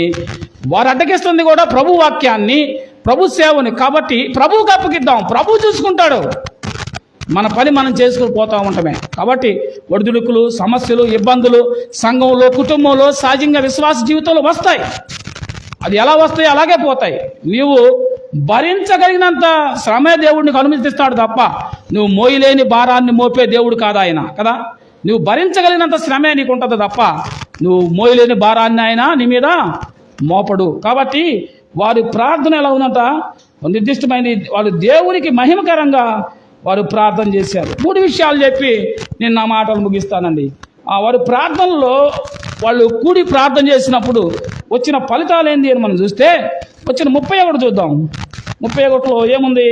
వారు అడ్డగిస్తుంది కూడా ప్రభు వాక్యాన్ని, ప్రభు సేవని. కాబట్టి ప్రభువుకు అప్పగిద్దాం, ప్రభు చూసుకుంటాడు. మన పని మనం చేసుకుని పోతూ ఉంటామే. కాబట్టి ఒడిదుడుకులు, సమస్యలు, ఇబ్బందులు సంఘంలో, కుటుంబంలో, సహజంగా విశ్వాస జీవితంలో వస్తాయి. అది ఎలా వస్తాయి అలాగే పోతాయి. నీవు భరించగలిగినంత శ్రమే దేవుడిని అనుమతిస్తాడు తప్ప నువ్వు మోయలేని భారాన్ని మోపే దేవుడు కాదు ఆయన కదా. నువ్వు భరించగలిగినంత శ్రమే నీకు ఉంటుంది తప్ప నువ్వు మోయలేని భారాన్ని ఆయన నీ మీద మోపడు. కాబట్టి వారి ప్రార్థన ఎలా ఉన్నంత నిర్దిష్టమైనది, వారు దేవునికి మహిమకరంగా వారు ప్రార్థన చేశారు. 3 విషయాలు చెప్పి నేను నా మాటలు ముగిస్తానండి. వారి ప్రార్థనలో వాళ్ళు కూడి ప్రార్థన చేసినప్పుడు వచ్చిన ఫలితాలు ఏంది అని మనం చూస్తే, వచ్చిన 31 చూద్దాం. 31లో ఏముంది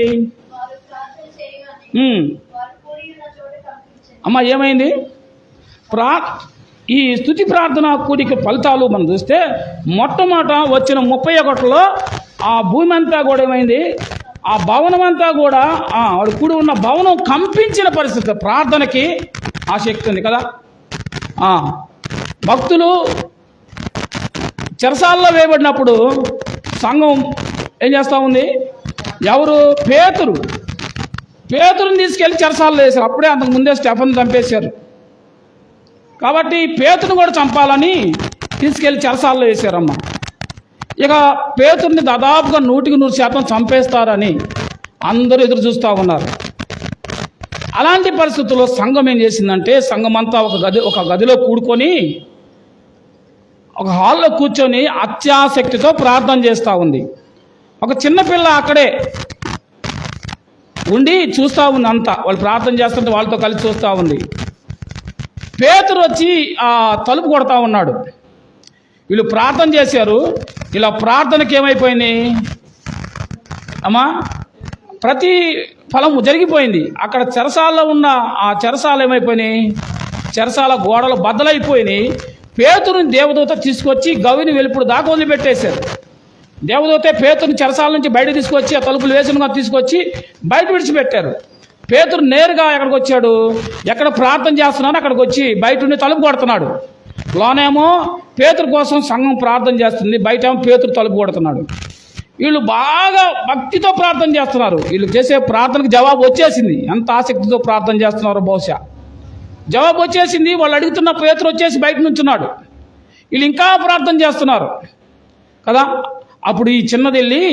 అమ్మ? ఏమైంది? ఈ స్తుతి ప్రార్థన కూడిక ఫలితాలు మనం చూస్తే మొట్టమొదట వచ్చిన 31లో ఆ భూమి అంతా కూడా ఏమైంది? ఆ భవనం అంతా కూడా వాడు కూడి ఉన్న భవనం కంపించిన పరిస్థితి. ప్రార్థనకి ఆ శక్తి ఉంది కదా. భక్తులు చెరసాల్లో వేయబడినప్పుడు సంఘం ఏం చేస్తూ ఉంది? ఎవరు? పేతురుని తీసుకెళ్ళి చెరసాల్లో వేశారు. అప్పుడే అంతకు ముందే స్టెఫన్ చంపేశారు. కాబట్టి పేతురుని కూడా చంపాలని తీసుకెళ్ళి చెరసాల్లో వేశారమ్మ. ఇక పేతురుని దాదాపుగా 100% చంపేస్తారని అందరూ ఎదురు చూస్తూ ఉన్నారు. అలాంటి పరిస్థితుల్లో సంఘం ఏం చేసిందంటే, సంఘం అంతా ఒక గదిలో కూడుకొని ఒక హాల్లో కూర్చొని అత్యాసక్తితో ప్రార్థన చేస్తూ ఉంది. ఒక చిన్నపిల్ల అక్కడే ఉండి చూస్తూ ఉంది. అంతా వాళ్ళు ప్రార్థన చేస్తుంటే వాళ్ళతో కలిసి చూస్తూ ఉంది. పేతురు వచ్చి ఆ తలుపు కొడతా ఉన్నాడు. వీళ్ళు ప్రార్థన చేశారు. ఇలా ప్రార్థనకి ఏమైపోయింది అమ్మా? ప్రతి ఫలము జరిగిపోయింది. అక్కడ చెరసాలలో ఉన్న ఆ చెరసాలు ఏమైపోయినాయి? చెరసాల గోడలు బద్దలైపోయినాయి. పేతురుని దేవదూత తీసుకొచ్చి గవిని వెలుపుడు దాకా వదిలిపెట్టేశారు. దేవదూతే పేతురుని చెరసాల నుంచి బయట తీసుకొచ్చి ఆ తలుపులు వేసుకుని తీసుకొచ్చి బయట విడిచిపెట్టారు. పేతురు నేరుగా ఎక్కడికి వచ్చాడు? ఎక్కడ ప్రార్థన చేస్తున్నాడు అక్కడికి వచ్చి బయట ఉండి తలుపు కొడుతున్నాడు. లోనేమో పేతురు కోసం సంఘం ప్రార్థన చేస్తుంది, బయటేమో పేతురు తలుపు కొడుతున్నాడు. వీళ్ళు బాగా భక్తితో ప్రార్థన చేస్తున్నారు. వీళ్ళు చేసే ప్రార్థనకు జవాబు వచ్చేసింది. ఎంత ఆసక్తితో ప్రార్థన చేస్తున్నారో బహుశా జవాబు వచ్చేసింది. వాళ్ళు అడుగుతున్న పేతురు వచ్చేసి బయట నుంచున్నాడు. వీళ్ళు ఇంకా ప్రార్థన చేస్తున్నారు కదా. అప్పుడు ఈ చిన్నది వెళ్ళి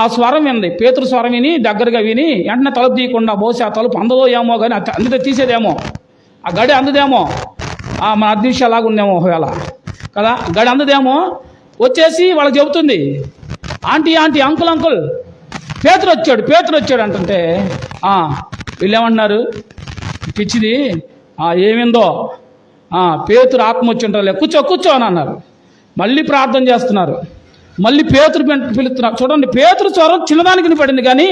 ఆ స్వరం వింది. పేతురు స్వరం విని దగ్గరగా విని వెంటనే తలుపు తీయకుండా, బహుశా ఆ తలుపు అందదో ఏమో కానీ అందుకే తీసేదేమో, ఆ గడి అందదేమో, మన అదృశ్యలాగా ఉందేమో ఒకవేళ కదా, గడి అందదేమో. వచ్చేసి వాళ్ళకి చెబుతుంది, ఆంటీ అంకుల్ పేతురు వచ్చాడు అంటుంటే వీళ్ళు ఏమంటున్నారు? పిచ్చిది ఏమిందో, పేతురు ఆత్మ వచ్చి ఉంటారులే, కూర్చో అని అన్నారు. మళ్ళీ ప్రార్థన చేస్తున్నారు. మళ్ళీ పేతురు పిలుస్తున్నారు. చూడండి, పేతురు స్వరం చిన్నదానికి వినపడింది కానీ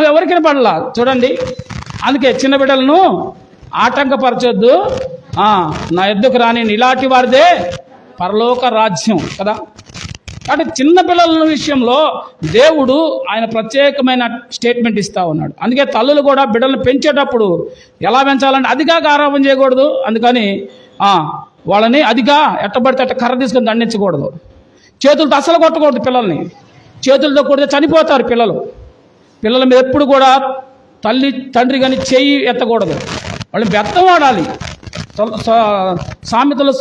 ఎవరికి వినపడలా. చూడండి, అందుకే చిన్న బిడ్డలను ఆటంకపరచొద్దు, నా ఎద్దుకు రాని ఇలాంటి వారిదే పరలోక రాజ్యం కదా. కాబట్టి చిన్న పిల్లల విషయంలో దేవుడు ఆయన ప్రత్యేకమైన స్టేట్మెంట్ ఇస్తూ ఉన్నాడు. అందుకే తల్లులు కూడా బిడ్డలను పెంచేటప్పుడు ఎలా పెంచాలంటే అదిగా గారాబం చేయకూడదు. అందుకని వాళ్ళని అదిగా ఎట్టబడితే అట్ట కర్ర తీసుకొని దండించకూడదు. చేతులతో అసలు కొట్టకూడదు పిల్లల్ని. చేతులతో కొడితే చనిపోతారు పిల్లలు. పిల్లల మీద ఎప్పుడు కూడా తల్లి తండ్రి కానీ చెయ్యి ఎత్తకూడదు. వాళ్ళని బెత్తం వాడాలి. సామెతలు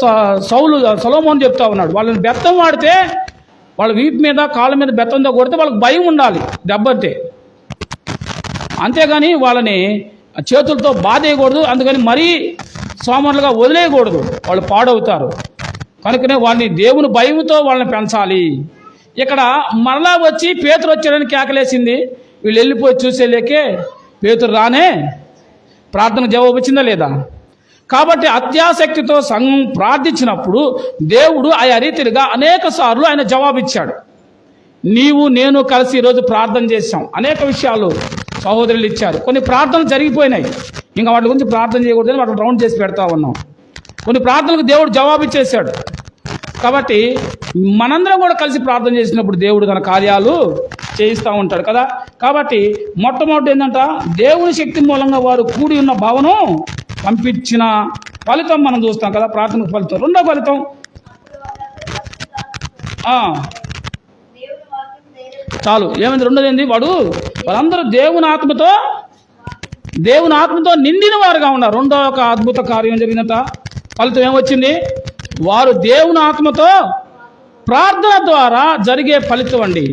సొలొమోను చెప్తా ఉన్నాడు, వాళ్ళని బెత్తం వాడితే వాళ్ళ వీపు మీద కాళ్ళ మీద బెత్తంతో కొడితే వాళ్ళకి భయం ఉండాలి దెబ్బంటే. అంతేగాని వాళ్ళని చేతులతో బాధేయకూడదు. అందుకని మరీ సోమరులుగా వదిలేయకూడదు, వాళ్ళు పాడవుతారు. కనుకనే వాళ్ళని దేవుని భయంతో వాళ్ళని పెంచాలి. ఇక్కడ మరలా వచ్చి పేతురు వచ్చాడని కేకలేసింది. వీళ్ళు వెళ్ళిపోయి చూసేలేకే పేతురు రానే ప్రార్థన జవాబు వచ్చిందా లేదా? కాబట్టి అత్యాసక్తితో సంఘం ప్రార్థించినప్పుడు దేవుడు ఆయా రీతిగా అనేక సార్లు ఆయన జవాబిచ్చాడు. నీవు నేను కలిసి ఈరోజు ప్రార్థన చేశాం, అనేక విషయాలు సహోదరులు ఇచ్చారు. కొన్ని ప్రార్థనలు జరిగిపోయినాయి, ఇంకా వాటి గురించి ప్రార్థన చేయకూడదని వాటిని రౌండ్ చేసి పెడతా ఉన్నాం. కొన్ని ప్రార్థనలకు దేవుడు జవాబిచ్చేశాడు. కాబట్టి మనందరం కూడా కలిసి ప్రార్థన చేసినప్పుడు దేవుడు తన కార్యాలు చేయిస్తూ ఉంటాడు కదా. కాబట్టి మొట్టమొదటి ఏంటంట, దేవుని శక్తి మూలంగా వారు కూడి ఉన్న భావన పంపించిన ఫలితం మనం చూస్తాం కదా, ప్రార్థన ఫలితం. రెండో ఫలితం చాలు, ఏమైంది? రెండోది ఏంది? వాళ్ళందరూ దేవుని ఆత్మతో నిండిన వారుగా ఉన్నారు. రెండో ఒక అద్భుత కార్యం జరిగిందట. ఫలితం ఏమొచ్చింది? వారు దేవుని ఆత్మతో ప్రార్థన ద్వారా జరిగే ఫలితం అండి.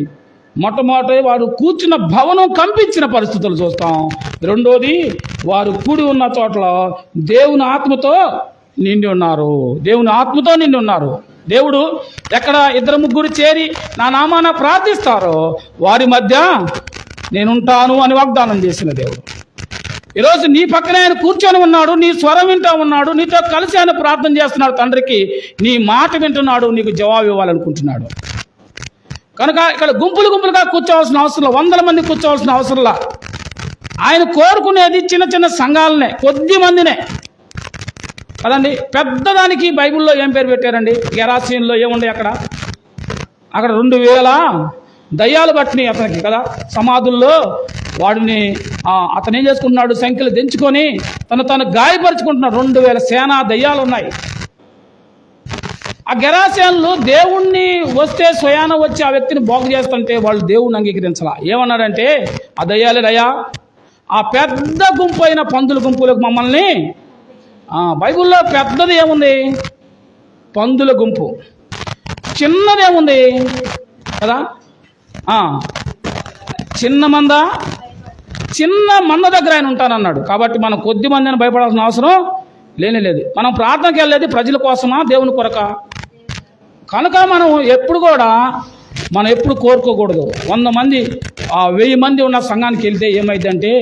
మొట్టమొదటి వారు కూర్చున్న భవనం కంపించిన పరిస్థితులు చూస్తాం. రెండోది వారు కూడి ఉన్న చోట్ల దేవుని ఆత్మతో నిండి ఉన్నారు. దేవుడు ఎక్కడ ఇద్దరు ముగ్గురు చేరి నా నామాన ప్రార్థిస్తారో వారి మధ్య నేనుంటాను అని వాగ్దానం చేసిన దేవుడు. ఈరోజు నీ పక్కనే ఆయన కూర్చొని ఉన్నాడు, నీ స్వరం వింటూ ఉన్నాడు, నీతో కలిసి ఆయన ప్రార్థన చేస్తున్నాడు. తండ్రికి నీ మాట వింటున్నాడు, నీకు జవాబు ఇవ్వాలనుకుంటున్నాడు. కనుక ఇక్కడ గుంపులుగా కూర్చోవలసిన అవసరం, 100 మంది కూర్చోవలసిన అవసరంలా. ఆయన కోరుకునేది చిన్న చిన్న సంఘాలనే, కొద్ది మందినే కదండి. పెద్దదానికి బైబిల్లో ఏం పేరు పెట్టారండి? గెరాసీన్లో ఏముండే అక్కడ 2000 దయ్యాలు పట్టినాయి అతనికి కదా. సమాధుల్లో వాడిని అతను ఏం చేసుకుంటున్నాడు? సంఖ్యలు దించుకొని తను గాయపరుచుకుంటున్నాడు. 2000 సేనా దయ్యాలు ఉన్నాయి. ఆ గెరాసేన్లు దేవుణ్ణి వస్తే స్వయాన వచ్చి ఆ వ్యక్తిని బాగు చేస్తుంటే వాళ్ళు దేవుణ్ణి అంగీకరించాల. ఏమన్నాడంటే, ఆ దయ్యాలేదయ్యా, ఆ పెద్ద గుంపు అయిన పందుల గుంపులకు మమ్మల్ని, బైబిల్లో పెద్దది ఏముంది? పందుల గుంపు. చిన్నది ఏముంది కదా? చిన్న మంద దగ్గర ఆయన ఉంటానన్నాడు. కాబట్టి మనం కొద్ది మందిని భయపడాల్సిన అవసరం లేదు. మనం ప్రార్థనకి వెళ్ళేది ప్రజల కోసమా, దేవుని కొరక? కనుక మనం ఎప్పుడు కోరుకోకూడదు. 100 మంది 1000 మంది ఉన్న సంఘానికి వెళ్తే ఏమైందంటే,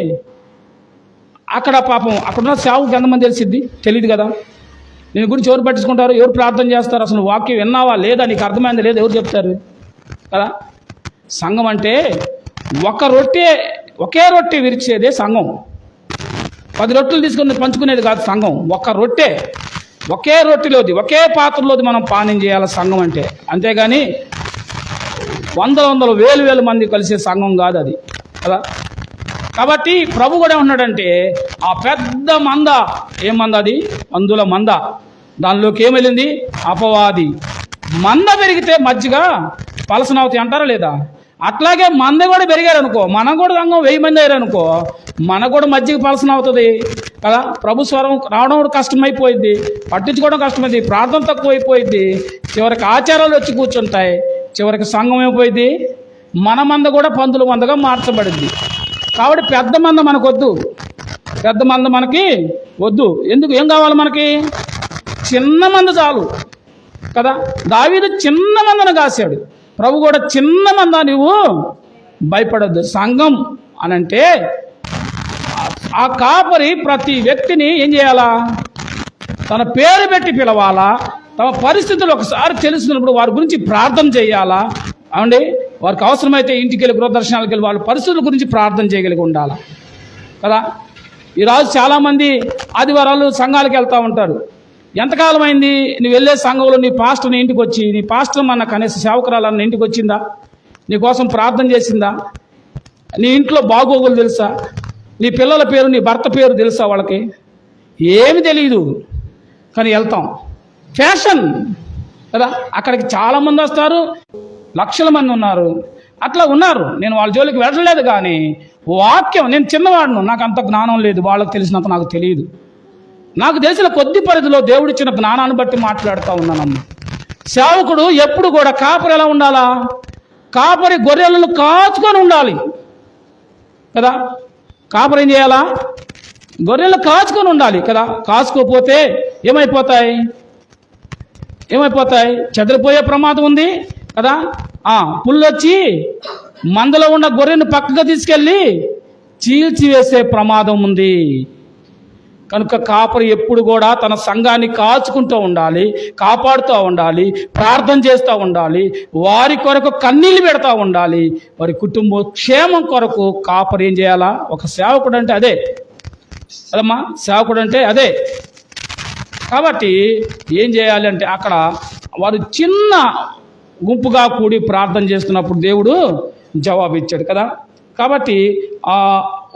అక్కడ పాపం అక్కడున్న సేవకు ఎంతమంది తెలిసిద్ది? తెలియదు కదా. నేను గురించి ఎవరు పట్టించుకుంటారు? ఎవరు ప్రార్థన చేస్తారు? అసలు వాక్యం విన్నావా లేదా, నీకు అర్థమైందా లేదా, ఎవరు చెప్తారు కదా. సంఘం అంటే ఒకే రొట్టె విరిచేదే సంఘం. 10 రొట్టెలు తీసుకుని పంచుకునేది కాదు సంఘం. ఒకే రొట్టెలోది, ఒకే పాత్రలోది మనం పానం చేయాలి సంఘం అంటే. అంతేగాని 100 వేలు మంది కలిసే సంఘం కాదు అది కదా. కాబట్టి ప్రభు కూడా ఉన్నాడంటే, ఆ పెద్ద మంద, ఏం మంద అది? పందుల మంద. దానిలోకి ఏం వెళ్ళింది? అపవాది. మంద పెరిగితే మజ్జిగ పలసనవుతాయి అంటారా లేదా? అట్లాగే మంద కూడా పెరిగారనుకో, మనం కూడా సంఘం 1000 మంది అయ్యారనుకో, మనకు కూడా మజ్జిగ పలసన అవుతుంది కదా. ప్రభు స్వరం రావడం కూడా కష్టమైపోయింది, పట్టించుకోవడం కష్టమైంది, ప్రార్థన తక్కువైపోయింది, చివరికి ఆచారాలు వచ్చి కూర్చుంటాయి, చివరికి సంఘం అయిపోయింది. మన మంద కూడా పందుల మందగా మార్చబడింది. కాబట్టి పెద్ద మంద మనకు వద్దు. ఎందుకు? ఏం కావాలి మనకి? చిన్న మంద చాలు కదా. దావీదు చిన్న మందను కాశాడు, ప్రభు కూడా చిన్న మంద, నువ్వు భయపడద్దు. సంఘం అనంటే ఆ కాపరి ప్రతి వ్యక్తిని ఏం చేయాలా? తన పేరు పెట్టి పిలవాలా, తమ పరిస్థితులు ఒకసారి తెలుసుకున్నప్పుడు వారి గురించి ప్రార్థన చేయాలా. అవండి, వారికి అవసరమైతే ఇంటికి వెళ్ళి గృహదర్శనాలకు వెళ్ళి వాళ్ళ పరిస్థితుల గురించి ప్రార్థన చేయగలిగి ఉండాలి కదా. ఈరోజు చాలామంది ఆదివారాలు సంఘాలకు వెళ్తూ ఉంటారు. ఎంతకాలం అయింది నువ్వు వెళ్ళే సంఘంలో నీ పాస్టర్ నీ ఇంటికి వచ్చి, నీ పాస్టర్ మన కనీస సేవకురాలన్న ఇంటికి వచ్చిందా? నీ కోసం ప్రార్థన చేసిందా? నీ ఇంట్లో బాగోగులు తెలుసా? నీ పిల్లల పేరు, నీ భర్త పేరు తెలుసా? వాళ్ళకి ఏమి తెలియదు, కానీ వెళ్తాం. ఫ్యాషన్ కదా. అక్కడికి చాలామంది వస్తారు, లక్షల మంది ఉన్నారు, అట్లా ఉన్నారు. నేను వాళ్ళ జోలికి వెళ్ళలేదు. కానీ వాక్యం, నేను చిన్నవాడును, నాకు అంత జ్ఞానం లేదు, వాళ్ళకి తెలిసినంత నాకు తెలియదు. నాకు తెలిసిన కొద్ది పరిధిలో దేవుడిచ్చిన జ్ఞానాన్ని బట్టి మాట్లాడుతూ ఉన్నానమ్మా. సేవకుడు ఎప్పుడు కూడా కాపరి ఎలా ఉండాలా? కాపరి గొర్రెలను కాచుకొని ఉండాలి కదా. కాపరి ఏం చేయాలా? గొర్రెలను కాచుకొని ఉండాలి కదా. కాచుకోపోతే ఏమైపోతాయి? చెదిరిపోయే ప్రమాదం ఉంది కదా. పుల్లొచ్చి మందలో ఉన్న గొర్రెను పక్కగా తీసుకెళ్ళి చీల్చివేసే ప్రమాదం ఉంది. కనుక కాపరి ఎప్పుడు కూడా తన సంఘాన్ని కాచుకుంటూ ఉండాలి, కాపాడుతూ ఉండాలి, ప్రార్థన చేస్తూ ఉండాలి, వారి కొరకు కన్నీళ్ళు పెడతా ఉండాలి. వారి కుటుంబ క్షేమం కొరకు కాపరి ఏం చేయాలా? ఒక సేవకుడు అంటే అదే కదమ్మా, సేవకుడు అంటే అదే. కాబట్టి ఏం చేయాలి అంటే అక్కడ వారు చిన్న గుంపుగా కూడి ప్రార్థన చేస్తున్నప్పుడు దేవుడు జవాబు ఇచ్చాడు కదా. కాబట్టి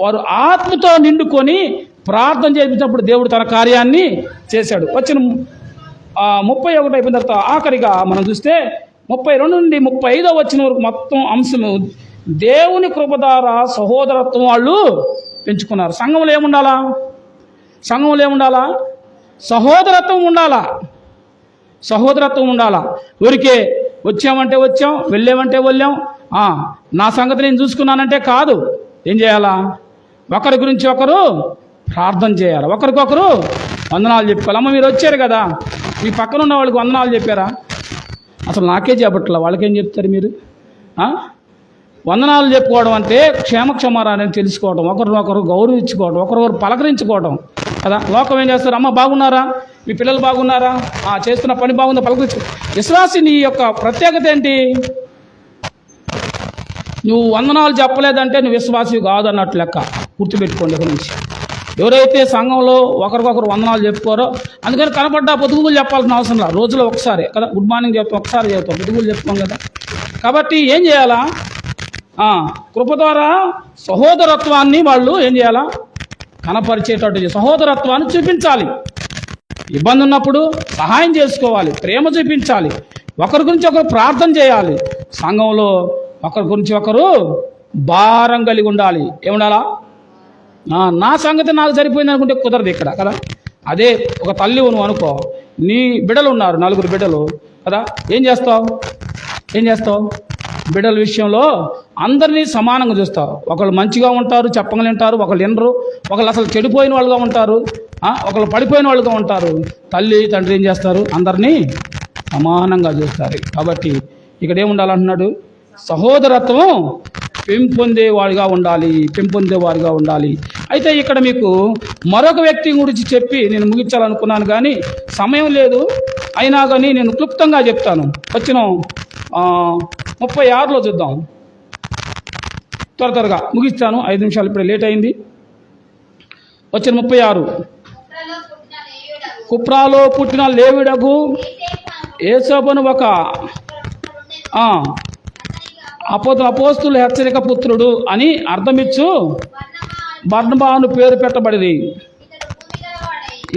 వారు ఆత్మతో నిండుకొని ప్రార్థన చేసినప్పుడు దేవుడు తన కార్యాన్ని చేశాడు. వచ్చిన 31 అయిపోయిన తర్వాత ఆఖరిగా మనం చూస్తే 32 నుండి 35 వచ్చిన వరకు మొత్తం అంశము దేవుని కృప ద్వారా సహోదరత్వం వాళ్ళు పెంచుకున్నారు. సంఘంలో ఏముండాలా? సహోదరత్వం ఉండాలా. సహోదరత్వం ఉండాలా. ఊరికే వచ్చామంటే వచ్చాం, వెళ్ళామంటే వెళ్ళాం, నా సంగతి నేను చూసుకున్నానంటే కాదు. ఏం చేయాలా? ఒకరి గురించి ఒకరు ప్రార్థన చేయాలి, ఒకరికొకరు వందనాలు చెప్పుకోవాలి. అమ్మ మీరు వచ్చారు కదా, మీ పక్కన ఉన్న వాళ్ళకి వందనాలు చెప్పారా? అసలు నాకే చెప్పట్లా, వాళ్ళకేం చెప్తారు మీరు? వందనాలు చెప్పుకోవడం అంటే క్షేమక్షమారాన్ని తెలుసుకోవడం, ఒకరినొకరు గౌరవించుకోవడం, ఒకరొకరు పలకరించుకోవడం కదా. లోకం ఏం చేస్తారు? అమ్మ బాగున్నారా, మీ పిల్లలు బాగున్నారా, చేస్తున్న పని బాగుందా, పలకరించు. విశ్వాసి నీ యొక్క ప్రత్యేకత ఏంటి? నువ్వు వందనాలు చెప్పలేదంటే నువ్వు విశ్వాసి కాదు అన్నట్లు లెక్క. గుర్తుపెట్టుకోండి ఇక్కడ నుంచి. ఎవరైతే సంఘంలో ఒకరికొకరు వందనాలు చెప్పుకోరో, అందుకని కనపడ్డా పొదుగులు చెప్పాల్సిన అవసరం లేదు. రోజులో ఒకసారి కదా గుడ్ మార్నింగ్ చెప్తాం, ఒకసారి చెప్తాం, పొదుగులు చెప్తాం కదా. కాబట్టి ఏం చేయాలా? కృప ద్వారా సహోదరత్వాన్ని వాళ్ళు ఏం చేయాలా? కనపరిచేటట్టు సహోదరత్వాన్ని చూపించాలి. ఇబ్బంది ఉన్నప్పుడు సహాయం చేసుకోవాలి, ప్రేమ చూపించాలి, ఒకరి గురించి ఒకరు ప్రార్థన చేయాలి. సంఘంలో ఒకరి గురించి ఒకరు భారం కలిగి ఉండాలి. ఏముండాలా? నా సంగతి నాకు సరిపోయింది అనుకుంటే కుదరదు ఇక్కడ కదా. అదే ఒక తల్లి నువ్వు అనుకో, నీ బిడ్డలు ఉన్నారు, 4 బిడ్డలు కదా. ఏం చేస్తావు? బిడ్డల విషయంలో అందరినీ సమానంగా చూస్తావు. ఒకళ్ళు మంచిగా ఉంటారు, చెప్పగలు వింటారు, ఒకళ్ళు వినరు, ఒకళ్ళు అసలు చెడిపోయిన వాళ్ళుగా ఉంటారు, ఒకళ్ళు పడిపోయిన వాళ్ళుగా ఉంటారు. తల్లి తండ్రి ఏం చేస్తారు? అందరినీ సమానంగా చూస్తారు. కాబట్టి ఇక్కడ ఏముండాలంటున్నాడు? సహోదరత్వం పెంపొందేవాడిగా ఉండాలి. అయితే ఇక్కడ మీకు మరొక వ్యక్తి గురించి చెప్పి నేను ముగించాలనుకున్నాను, కానీ సమయం లేదు. అయినా కానీ నేను క్లుప్తంగా చెప్తాను. వచ్చిన 36లో చూద్దాం, త్వరగా ముగిస్తాను, 5 నిమిషాలు, ఇప్పుడే లేట్ అయింది. వచ్చిన 36, కుప్రాలో పుట్టిన లేవిడగు యేసోబును ఒక అపోస్తుల హెచ్చరిక పుత్రుడు అని అర్థమిచ్చు బర్నబాను పేరు పెట్టబడింది.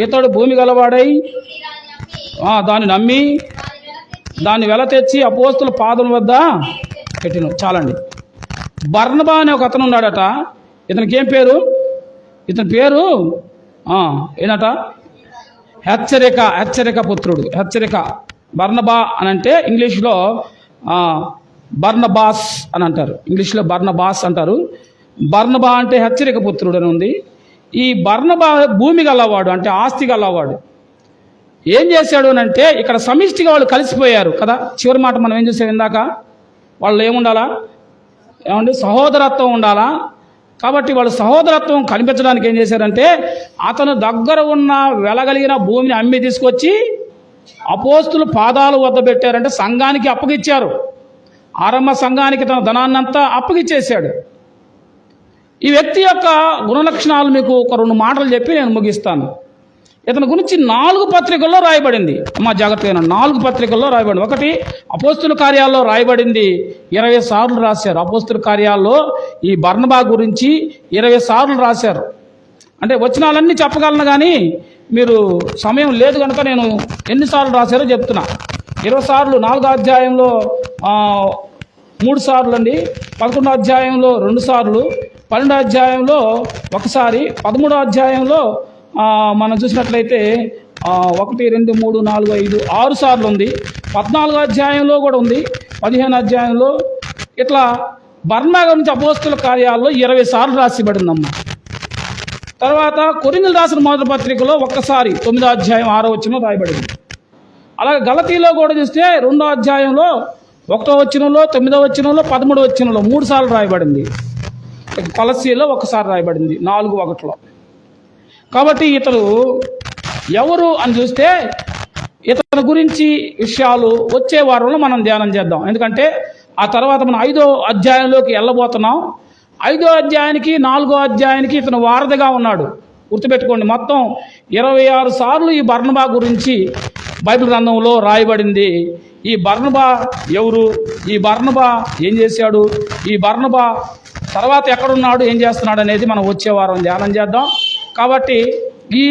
ఇతడు భూమి గలవాడై దాన్ని నమ్మి దాన్ని వెల తెచ్చి అపోస్తుల పాదం వద్ద పెట్టిన. చాలండి. బర్నబా అనే ఒక అతను ఉన్నాడట. ఇతనికి ఏం పేరు? ఇతని పేరు ఏనట? హెచ్చరిక పుత్రుడు. బర్నబా అని అంటే ఇంగ్లీష్లో బర్నబాస్ అని అంటారు. ఇంగ్లీష్లో బర్నబాస్ అంటారు. బర్నబా అంటే హెచ్చరిక పుత్రుడు అని ఉంది. ఈ బర్నబా భూమి గలవాడు, అంటే ఆస్తి గలవాడు. ఏం చేశాడు అని అంటే ఇక్కడ సమిష్టిగా వాళ్ళు కలిసిపోయారు కదా. చివరి మాట మనం ఏం చూసాం ఇందాక, వాళ్ళు ఏముండాలా? సహోదరత్వం ఉండాలా. కాబట్టి వాళ్ళు సహోదరత్వం కనిపించడానికి ఏం చేశారంటే అతను దగ్గర ఉన్న వెలగలిగిన భూమిని అమ్మి తీసుకొచ్చి అపోస్తులు పాదాలు వద్ద పెట్టారంటే సంఘానికి అప్పగిచ్చారు. ఆరంభ సంఘానికి తన ధనాన్నంతా అప్పగిచ్చేశాడు. ఈ వ్యక్తి యొక్క గుణలక్షణాలు మీకు ఒక 2 మాటలు చెప్పి నేను ముగిస్తాను. ఇతని గురించి 4 పత్రికల్లో రాయబడింది. అమ్మా జాగ్రత్తగా 4 పత్రికల్లో రాయబడింది. ఒకటి అపోస్తుల కార్యాల్లో రాయబడింది, 20 సార్లు రాశారు. అపోస్తుల కార్యాల్లో ఈ బర్నబా గురించి 20 సార్లు రాశారు. అంటే వచనాలన్నీ చెప్పగలను, కానీ మీరు సమయం లేదు కనుక నేను ఎన్నిసార్లు రాశారో చెప్తున్నా. 20 సార్లు 4వ అధ్యాయంలో 3 సార్లు అండి, 11వ అధ్యాయంలో 2 సార్లు, 12వ అధ్యాయంలో 1 సారి, 13వ అధ్యాయంలో మనం చూసినట్లయితే 1, 2, 3, 4, 5, 6 సార్లు ఉంది. 14వ అధ్యాయంలో కూడా ఉంది, 15వ అధ్యాయంలో. ఇట్లా బర్నబా గురించి అపోస్తుల కార్యాల్లో 20 సార్లు రాసిబడిందమ్మా. తర్వాత కొరింథీయులకు రాసిన మొదటి పత్రికలో 1 సారి 9వ అధ్యాయం 6వ వచనంలో రాయబడింది. అలాగే గలతీలో కూడా చూస్తే 2వ అధ్యాయంలో 1వ వచనంలో, 9వ వచనంలో, 13వ వచనంలో 3 సార్లు రాయబడింది. కొలస్సీలో 1 సారి రాయబడింది, 4:1. కాబట్టి ఇతడు ఎవరు అని చూస్తే ఇతని గురించి విషయాలు వచ్చే వారంలో మనం ధ్యానం చేద్దాం. ఎందుకంటే ఆ తర్వాత మనం 5వ అధ్యాయంలోకి వెళ్ళబోతున్నాం. 5వ అధ్యాయానికి 4వ అధ్యాయానికి ఇతను వారధిగా ఉన్నాడు. గుర్తుపెట్టుకోండి, మొత్తం 26 సార్లు ఈ బర్నబా గురించి బైబిల్ గ్రంథంలో రాయబడింది. ఈ బర్నబా ఎవరు, ఈ బర్నబా ఏం చేశాడు, ఈ బర్నబా తర్వాత ఎక్కడున్నాడు, ఏం చేస్తున్నాడు అనేది మనం వచ్చే వారం ధ్యానం చేద్దాం. కాబట్టి ఈ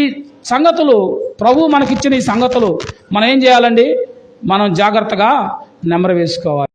సంగతులు, ప్రభు మనకిచ్చిన ఈ సంగతులు మనం ఏం చేయాలండి, మనం జాగ్రత్తగా నెమరు వేసుకోవాలి.